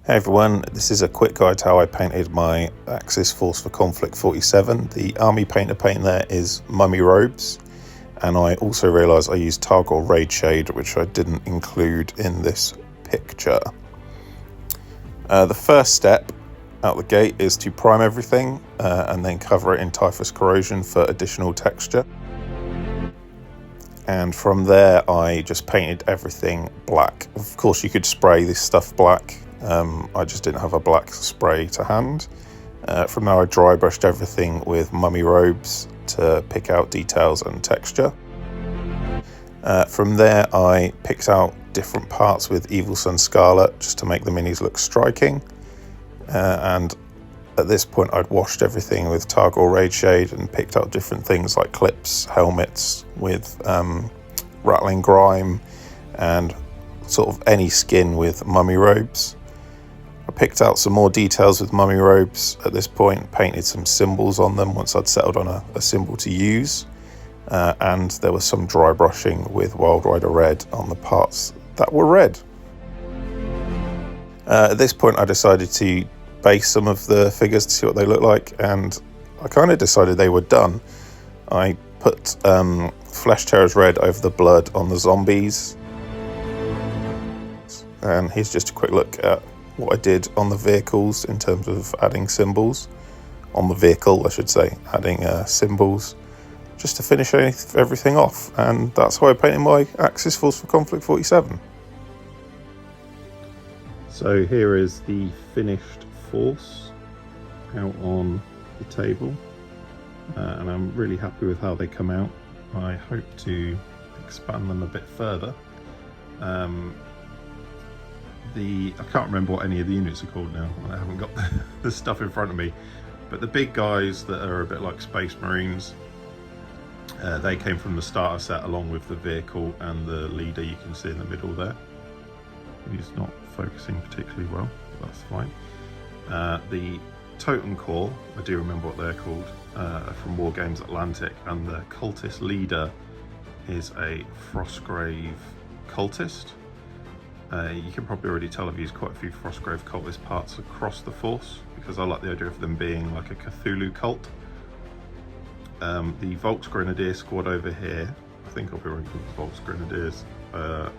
Hey everyone, this is a quick guide to how I painted my Axis Force for Konflikt 47. The army painter paint there is Mummy Robes, and I also realised I used Targor Raid Shade, which I didn't include in this picture. The first step out the gate is to prime everything and then cover it in Typhus Corrosion for additional texture. And from there I just painted everything black. Of course you could spray this stuff black. I just didn't have a black spray to hand. From there I dry brushed everything with Mummy Robes to pick out details and texture. From there I picked out different parts with Evil Sun Scarlet just to make the minis look striking. And at this point I'd washed everything with Targor Raid Shade and picked out different things like clips, helmets with rattling grime, and sort of any skin with Mummy Robes. I picked out some more details with Mummy Robes at this point, painted some symbols on them once I'd settled on a symbol to use, and there was some dry brushing with Wild Rider Red on the parts that were red. At this point I decided to base some of the figures to see what they look like, and I kind of decided they were done. I put Flesh Terrors Red over the blood on the zombies, and here's just a quick look at what I did on the vehicles in terms of adding symbols. On the vehicle, I should say, adding symbols just to finish everything off. And that's how I painted my Axis Force for Konflikt 47. So here is the finished force out on the table, and I'm really happy with how they come out. I hope to expand them a bit further. I can't remember what any of the units are called now. I haven't got the stuff in front of me. But the big guys that are a bit like Space Marines, they came from the starter set along with the vehicle and the leader you can see in the middle there. He's not focusing particularly well, but that's fine. The Totem Corps, I do remember what they're called, from War Games Atlantic, and the cultist leader is a Frostgrave cultist. You can probably already tell I've used quite a few Frostgrave cultist parts across the force because I like the idea of them being like a Cthulhu cult. The Volks Grenadier squad over here, I think I'll be running the Volks Grenadiers, are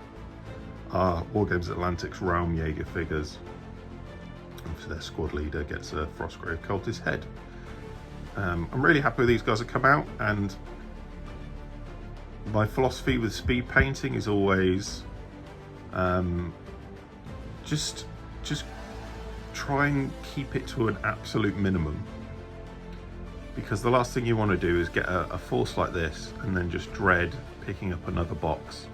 War Games Atlantic's Realm Jaeger figures. And their squad leader gets a Frostgrave cultist head. I'm really happy with these guys that come out, and my philosophy with speed painting is always just try and keep it to an absolute minimum, because the last thing you want to do is get a force like this and then just dread picking up another box.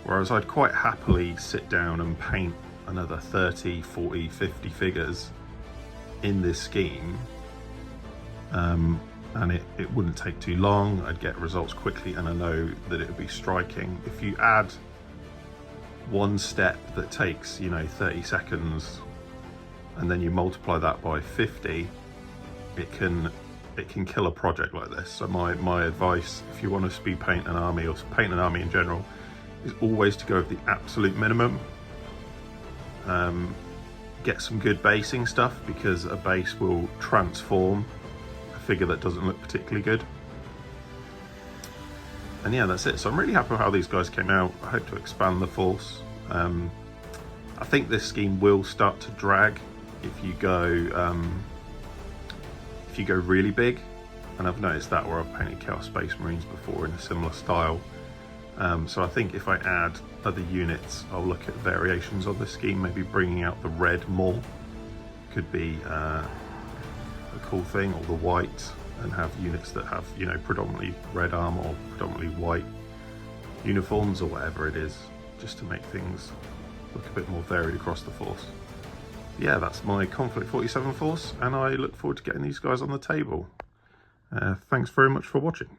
Whereas I'd quite happily sit down and paint another 30, 40, 50 figures in this scheme, and it wouldn't take too long. I'd get results quickly, and I know that it would be striking. If you add one step that takes 30 seconds and then you multiply that by 50, it can kill a project like this. So my advice, if you want to speed paint an army or paint an army in general, is always to go with the absolute minimum. Get some good basing stuff, because a base will transform a figure that doesn't look particularly good. And yeah, that's it. So I'm really happy with how these guys came out. I hope to expand the force. I think this scheme will start to drag if you go really big, and I've noticed that where I've painted Chaos Space Marines before in a similar style. So I think if I add other units, I'll look at variations of the scheme, maybe bringing out the red more. Could be a cool thing, or the white, and have units that have predominantly red armor or predominantly white uniforms, or whatever it is, just to make things look a bit more varied across the force. Yeah, that's my Konflikt 47 force, and I look forward to getting these guys on the table. Thanks very much for watching.